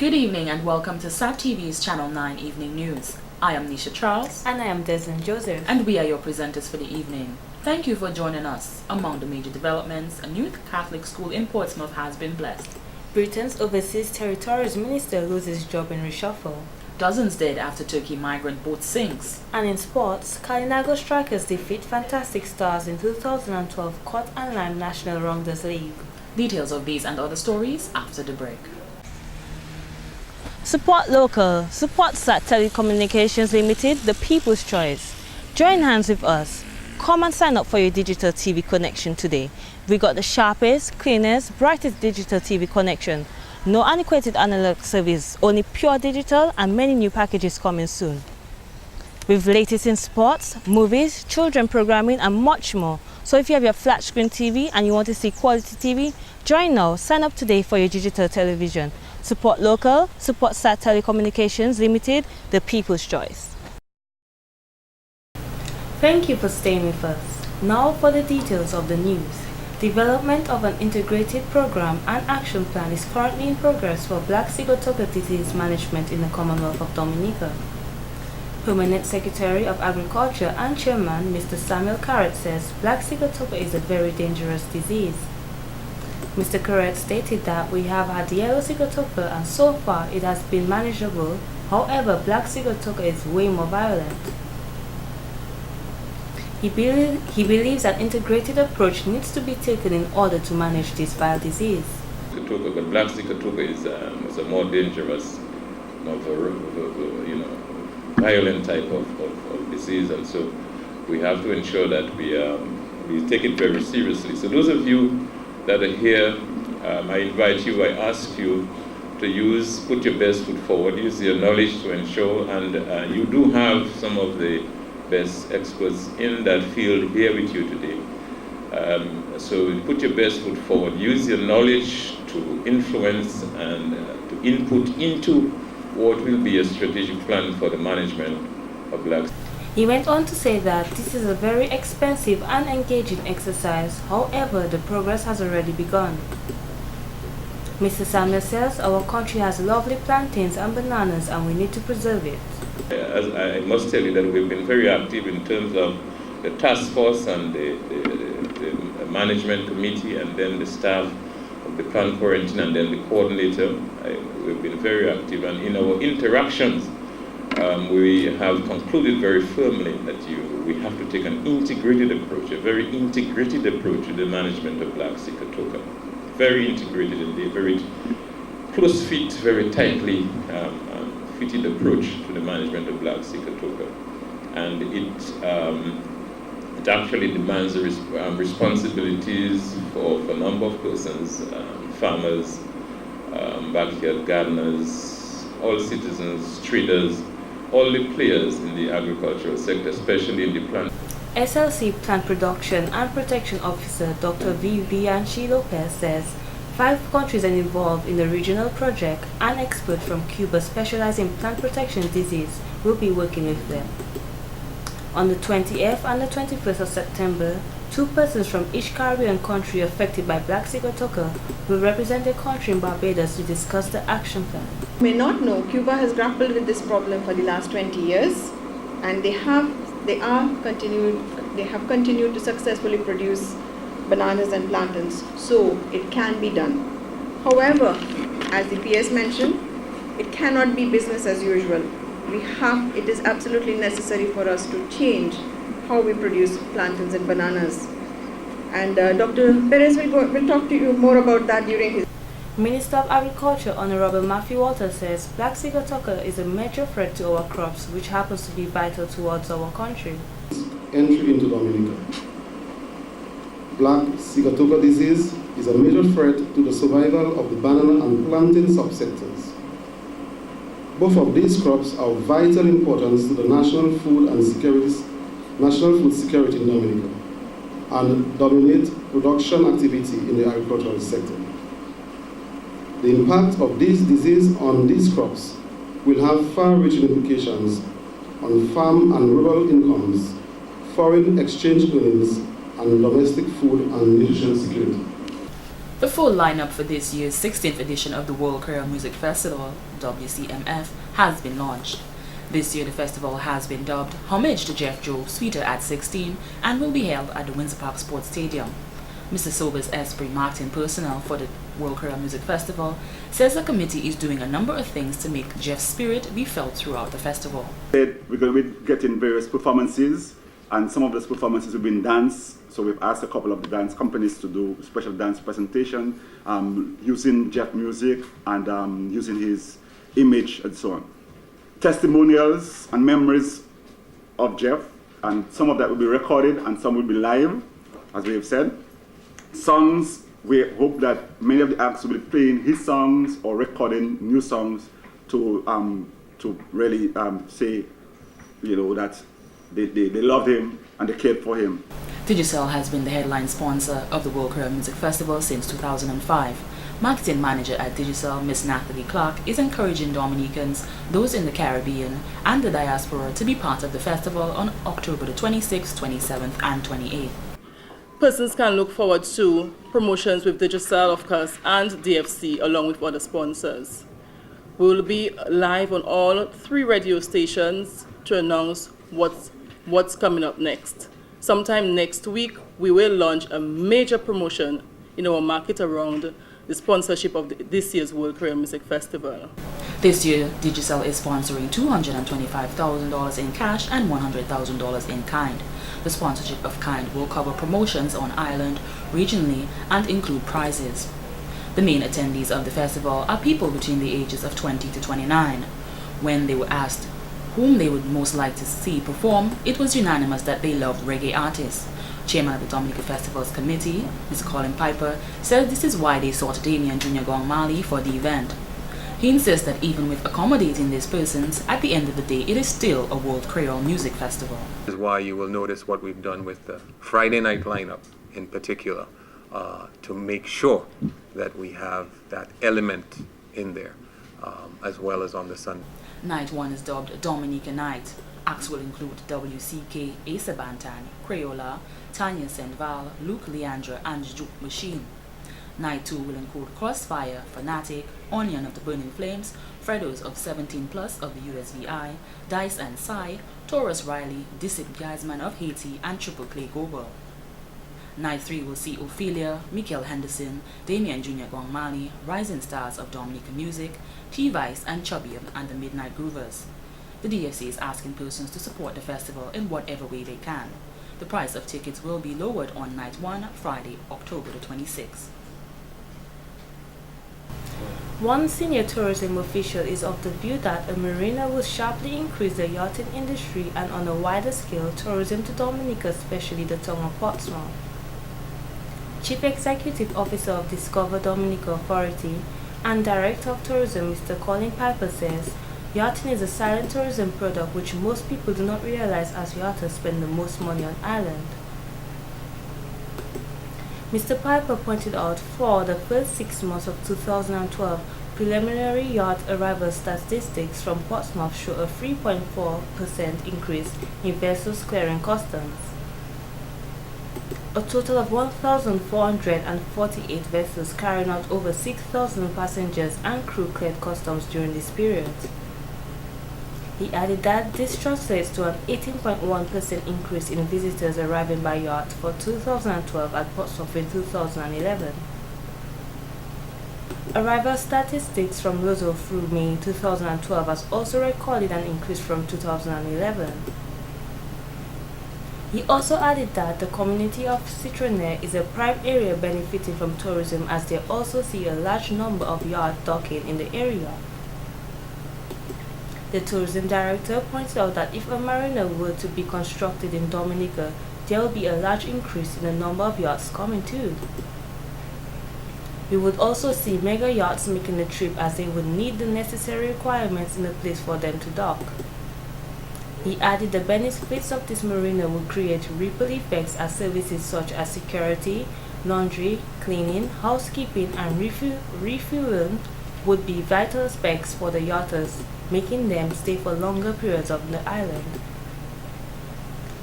Good evening and welcome to SAT TV's Channel 9 Evening News. I am Nisha Charles. And I am Desmond Joseph. And we are your presenters for the evening. Thank you for joining us. Among the major developments, a new Catholic school in Portsmouth has been blessed. Britain's Overseas Territories Minister loses job in reshuffle. Dozens dead after Turkey migrant boat sinks. And in sports, Kalinago Strikers defeat Fantastic Stars in 2012 Court and Lime National Rounders League. Details of these and other stories after the break. Support local. Support SAT Telecommunications Limited, the people's choice. Join hands with us. Come and sign up for your digital TV connection today. We got the sharpest, cleanest, brightest digital TV connection. No antiquated analog service, only pure digital and many new packages coming soon. With latest in sports, movies, children programming and much more. So if you have your flat screen TV and you want to see quality TV, join now. Sign up today for your digital television. Support local, support SAT Telecommunications Limited, the people's choice. Thank you for staying with us. Now for the details of the news. Development of an integrated program and action plan is currently in progress for Black Sigatoka disease management in the Commonwealth of Dominica. Permanent Secretary of Agriculture and Chairman Mr. Samuel Carrot says Black Sigatoka is a very dangerous disease. Mr. Carrot stated that we have had yellow sigatoka and so far it has been manageable. However, black sigatoka is way more violent. He believes an integrated approach needs to be taken in order to manage this vile disease. The black sigatoka is a more dangerous, violent type of disease, and so we have to ensure that we take it very seriously. So those of you that are here, I invite you, I ask you to put your best foot forward, use your knowledge to ensure, and you do have some of the best experts in that field here with you today. So put your best foot forward, use your knowledge to influence and to input into what will be a strategic plan for the management of blacks. He went on to say that this is a very expensive and engaging exercise. However, the progress has already begun. Mr. Samuel says our country has lovely plantains and bananas and we need to preserve it. As I must tell you that we've been very active in terms of the task force and the management committee and then the staff of the plant quarantine and then the coordinator. We've been very active, and in our interactions we have concluded very firmly that we have to take an integrated approach, a very integrated approach to the management of black sigatoka. Very integrated indeed, very close fit, very tightly fitted approach to the management of black sigatoka. And it actually demands responsibilities for a number of persons, farmers, backyard gardeners, all citizens, traders, all the players in the agricultural sector, especially in the plant. SLC Plant Production and Protection Officer Dr. Vivianchi Lopez says 5 countries are involved in the regional project and experts from Cuba specializing in plant protection disease will be working with them. On the 20th and the 21st of September, 2 persons from each Caribbean country affected by black sigatoka will represent their country in Barbados to discuss the action plan. You may not know, Cuba has grappled with this problem for the last 20 years, and they have continued to successfully produce bananas and plantains, so it can be done. However, as the PS mentioned, it cannot be business as usual. It is absolutely necessary for us to change how we produce plantains and bananas. And Dr. Perez will talk to you more about that during his... Minister of Agriculture Honorable Matthew Walter says black sigatoka is a major threat to our crops, which happens to be vital towards our country. Entry into Dominica. Black sigatoka disease is a major threat to the survival of the banana and plantain subsectors. Both of these crops are of vital importance to the national food security in Dominica and dominate production activity in the agricultural sector. The impact of this disease on these crops will have far-reaching implications on farm and rural incomes, foreign exchange earnings, and domestic food and nutrition security. The full lineup for this year's 16th edition of the World Creole Music Festival, WCMF, has been launched. This year the festival has been dubbed Homage to Jeff Joe, Sweeter at 16, and will be held at the Windsor Park Sports Stadium. Mr. Sobers Esprit, marketing personnel for the World Creole Music Festival, says the committee is doing a number of things to make Jeff's spirit be felt throughout the festival. We're going to be getting various performances, and some of those performances have been dance. So we've asked a couple of the dance companies to do special dance presentation using Jeff music and using his image and so on. Testimonials and memories of Jeff, and some of that will be recorded and some will be live, as we have said. Songs, we hope that many of the acts will be playing his songs or recording new songs to really say, that they love him and they cared for him. Digicel has been the headline sponsor of the World Creole Music Festival since 2005. Marketing manager at Digicel, Ms. Natalie Clark, is encouraging Dominicans, those in the Caribbean, and the diaspora to be part of the festival on October the 26th, 27th, and 28th. Persons can look forward to promotions with Digicel, of course, and DFC, along with other sponsors. We will be live on all 3 radio stations to announce what's coming up next. Sometime next week, we will launch a major promotion in our market around the sponsorship of this year's World Creole Music Festival. This year, Digicel is sponsoring $225,000 in cash and $100,000 in kind. The sponsorship of kind will cover promotions on island, regionally, and include prizes. The main attendees of the festival are people between the ages of 20 to 29. When they were asked whom they would most like to see perform, it was unanimous that they loved reggae artists. Chairman of the Dominica Festivals Committee, Mr. Colin Piper, says this is why they sought Damien Jr. Gong Mali for the event. He insists that even with accommodating these persons, at the end of the day, it is still a World Creole Music Festival. This is why you will notice what we've done with the Friday night lineup in particular, to make sure that we have that element in there, as well as on the Sunday. Night 1 is dubbed Dominica Night. Acts will include WCK, Asa Bantan, Creole, Tanya Senval, Luke Leandra, and Juke Machine. Night 2 will include Crossfire, Fanatic, Onion of the Burning Flames, Fredos of 17 Plus of the USVI, Dice and Psy, Taurus Riley, Disip Geisman of Haiti, and Triple Clay Gobel. Night 3 will see Ophelia, Michael Henderson, Damien Jr. Gong Mali, Rising Stars of Dominica Music, T-Vice, and Chubby and the Midnight Groovers. The DFC is asking persons to support the festival in whatever way they can. The price of tickets will be lowered on Night 1, Friday, October the 26th. One senior tourism official is of the view that a marina will sharply increase the yachting industry and on a wider scale tourism to Dominica, especially the town of Portsmouth. Chief Executive Officer of Discover Dominica Authority and Director of Tourism Mr. Colin Piper says, yachting is a silent tourism product which most people do not realize as yachters spend the most money on island. Mr. Piper pointed out for the first 6 months of 2012, preliminary yacht arrival statistics from Portsmouth show a 3.4% increase in vessels clearing customs. A total of 1,448 vessels carrying out over 6,000 passengers and crew cleared customs during this period. He added that this translates to an 18.1% increase in visitors arriving by yacht for 2012 at Portsmouth in 2011. Arrival statistics from Roseau through May 2012 has also recorded an increase from 2011. He also added that the community of Citronelle is a prime area benefiting from tourism as they also see a large number of yachts docking in the area. The tourism director pointed out that if a marina were to be constructed in Dominica, there will be a large increase in the number of yachts coming too. We would also see mega yachts making the trip as they would need the necessary requirements in the place for them to dock. He added the benefits of this marina would create ripple effects as services such as security, laundry, cleaning, housekeeping, and refueling would be vital aspects for the yachters, making them stay for longer periods on the island.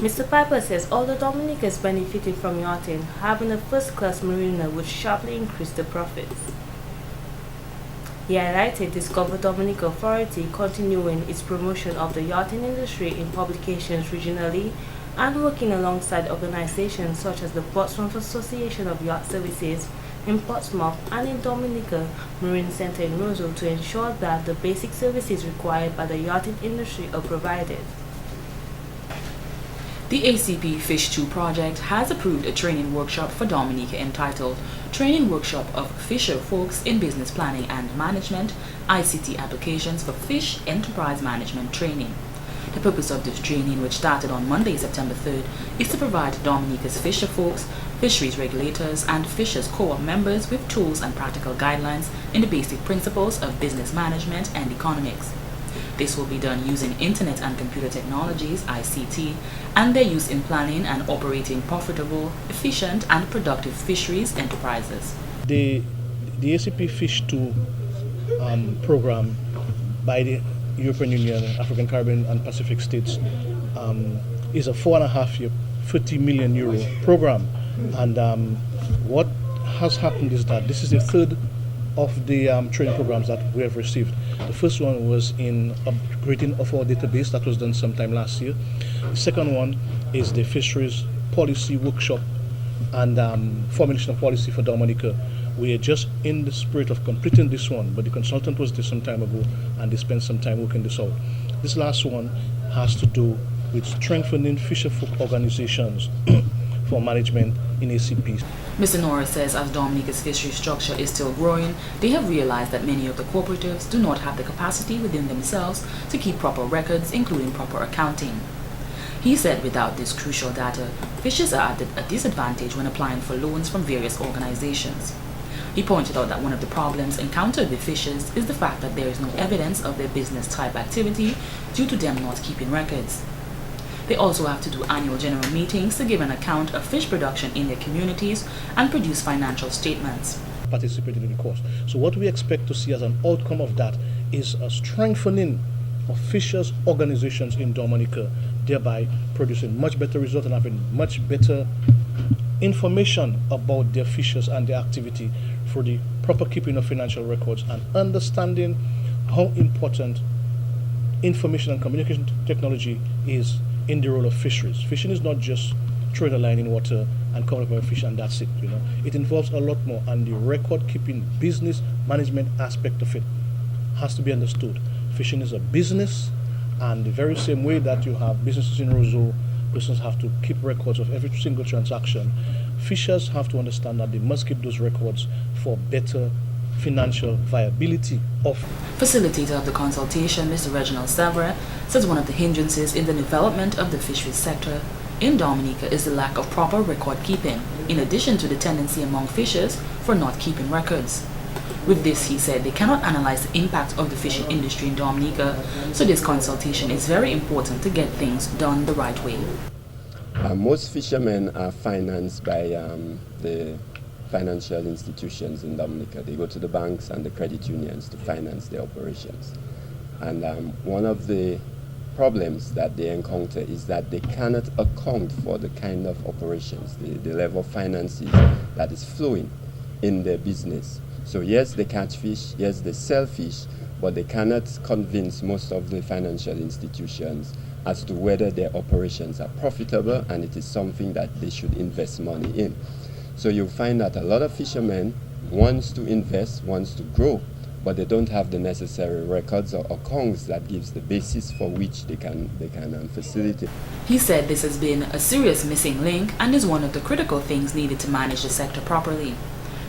Mr. Piper says although Dominica is benefiting from yachting, having a first-class marina would sharply increase the profits. He highlighted Discover Dominica Authority continuing its promotion of the yachting industry in publications regionally and working alongside organizations such as the Portsmouth Association of Yacht Services in Portsmouth and in Dominica Marine Center in Roseau to ensure that the basic services required by the yachting industry are provided. The ACP Fish 2 project has approved a training workshop for Dominica entitled Training Workshop of Fisher Folks in Business Planning and Management, ICT Applications for Fish Enterprise Management Training. The purpose of this training, which started on Monday, September 3rd, is to provide Dominica's fisher folks, fisheries regulators, and fishers co-op members with tools and practical guidelines in the basic principles of business management and economics. This will be done using Internet and Computer Technologies, ICT, and their use in planning and operating profitable, efficient, and productive fisheries enterprises. The ACP Fish 2 program by the European Union, African, Caribbean, and Pacific states is a 4.5-year, 50 million euro program. And what has happened is that this is the third of the training programs that we have received. The first one was in upgrading of our database that was done sometime last year. The second one is the fisheries policy workshop and formulation of policy for Dominica. We are just in the spirit of completing this one, but the consultant was there some time ago and they spent some time working this out. This last one has to do with strengthening fisherfolk organizations for management in ACP. Mr. Norris says as Dominica's fishery structure is still growing, they have realized that many of the cooperatives do not have the capacity within themselves to keep proper records, including proper accounting. He said without this crucial data, fishers are at a disadvantage when applying for loans from various organizations. He pointed out that one of the problems encountered with fishers is the fact that there is no evidence of their business type activity due to them not keeping records. They also have to do annual general meetings to give an account of fish production in their communities and produce financial statements. Participated in the course. So what we expect to see as an outcome of that is a strengthening of fishers' organizations in Dominica, thereby producing much better results and having much better information about their fishers and their activity for the proper keeping of financial records and understanding how important information and communication technology is in the role of fisheries. Fishing is not just throwing a line in water and coming up with a fish and that's it, you know. It involves a lot more, and the record keeping business management aspect of it has to be understood. Fishing is a business, and the very same way that you have businesses in Roseau, persons have to keep records of every single transaction. Fishers have to understand that they must keep those records for better financial viability of. Facilitator of the consultation, Mr. Reginald Savra, says one of the hindrances in the development of the fisheries sector in Dominica is the lack of proper record keeping, in addition to the tendency among fishers for not keeping records. With this, he said, they cannot analyze the impact of the fishing industry in Dominica, so this consultation is very important to get things done the right way. Most fishermen are financed by the financial institutions in Dominica. They go to the banks and the credit unions to finance their operations. And one of the problems that they encounter is that they cannot account for the kind of operations, the level of finances that is flowing in their business. So yes, they catch fish, yes, they sell fish, but they cannot convince most of the financial institutions as to whether their operations are profitable and it is something that they should invest money in. So you'll find that a lot of fishermen wants to invest, wants to grow, but they don't have the necessary records or accounts that gives the basis for which they can facilitate. He said this has been a serious missing link and is one of the critical things needed to manage the sector properly.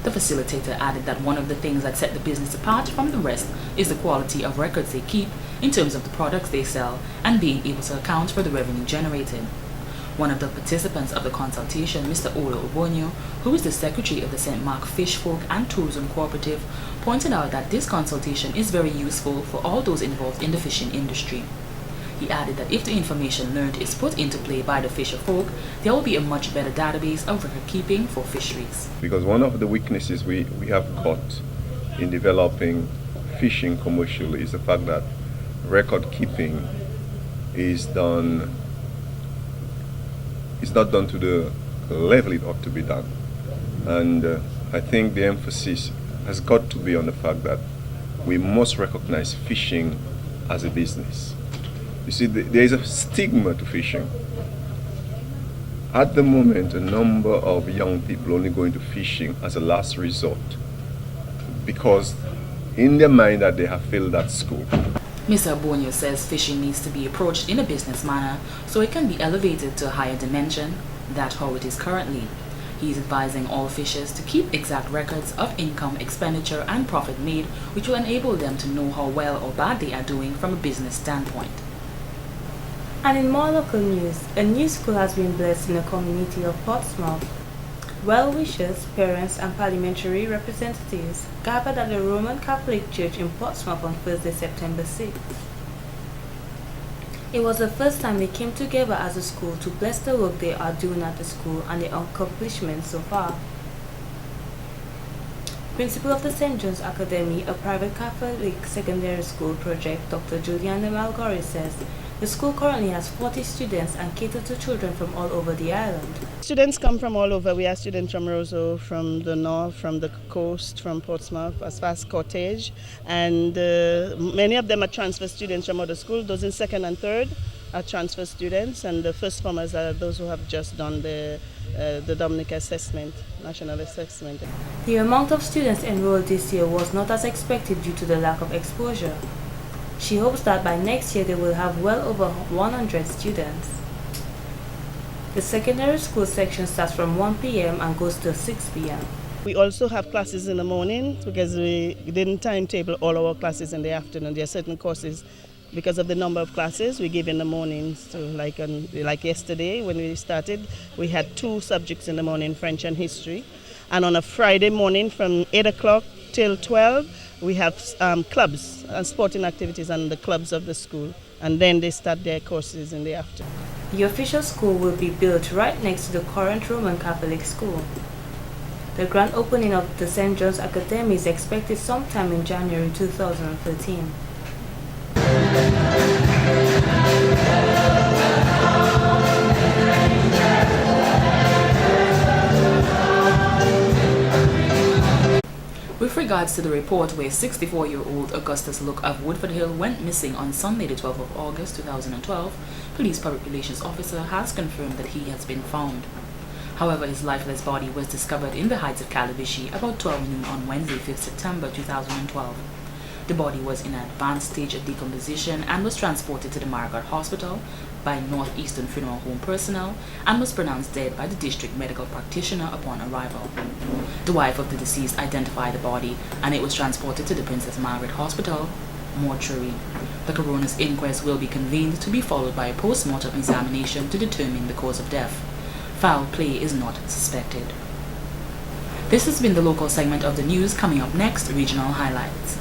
The facilitator added that one of the things that set the business apart from the rest is the quality of records they keep in terms of the products they sell and being able to account for the revenue generated. One of the participants of the consultation, Mr. Olo Obonyo, who is the secretary of the St. Mark Fish Folk and Tourism Cooperative, pointed out that this consultation is very useful for all those involved in the fishing industry. He added that if the information learned is put into play by the fisher folk, there will be a much better database of record keeping for fisheries. Because one of the weaknesses we have got in developing fishing commercially is the fact that record keeping is done it's not done to the level it ought to be done. And I think the emphasis has got to be on the fact that we must recognize fishing as a business. You see, there is a stigma to fishing. At the moment, a number of young people only go into fishing as a last resort because in their mind that they have failed at school. Mr. Bonio says fishing needs to be approached in a business manner so it can be elevated to a higher dimension than how it is currently. He is advising all fishers to keep exact records of income, expenditure, and profit made, which will enable them to know how well or bad they are doing from a business standpoint. And in more local news, a new school has been blessed in the community of Portsmouth. Well-wishers, parents, and parliamentary representatives gathered at the Roman Catholic Church in Portsmouth on Thursday, September 6th. It was the first time they came together as a school to bless the work they are doing at the school and their accomplishments so far. Principal of the St. John's Academy, a private Catholic secondary school project, Dr. Juliana Malgori says the school currently has 40 students and caters to children from all over the island. Students come from all over. We have students from Roseau, from the north, from the coast, from Portsmouth, as far as Cottage, and many of them are transfer students from other schools. Those in second and third are transfer students, and the first formers are those who have just done the Dominica assessment, national assessment. The amount of students enrolled this year was not as expected due to the lack of exposure. She hopes that by next year they will have well over 100 students. The secondary school section starts from 1 p.m. and goes till 6 p.m. We also have classes in the morning because we didn't timetable all our classes in the afternoon. There are certain courses, because of the number of classes we give in the mornings. So like yesterday when we started, we had 2 subjects in the morning, French and history. And on a Friday morning from 8 o'clock till 12, we have clubs and sporting activities and the clubs of the school. And then they start their courses in the afternoon. The official school will be built right next to the current Roman Catholic school. The grand opening of the St. John's Academy is expected sometime in January 2013. With regards to the report where 64-year-old Augustus Luke of Woodford Hill went missing on Sunday the 12th of August 2012, Police Public Relations Officer has confirmed that he has been found. However, his lifeless body was discovered in the heights of Calabishi about 12 noon on Wednesday, 5th September 2012. The body was in an advanced stage of decomposition and was transported to the Margaret Hospital by Northeastern Funeral Home personnel and was pronounced dead by the district medical practitioner upon arrival. The wife of the deceased identified the body and it was transported to the Princess Margaret Hospital mortuary. The coroner's inquest will be convened to be followed by a post-mortem examination to determine the cause of death. Foul play is not suspected. This has been the local segment of the news. Coming up next, regional highlights.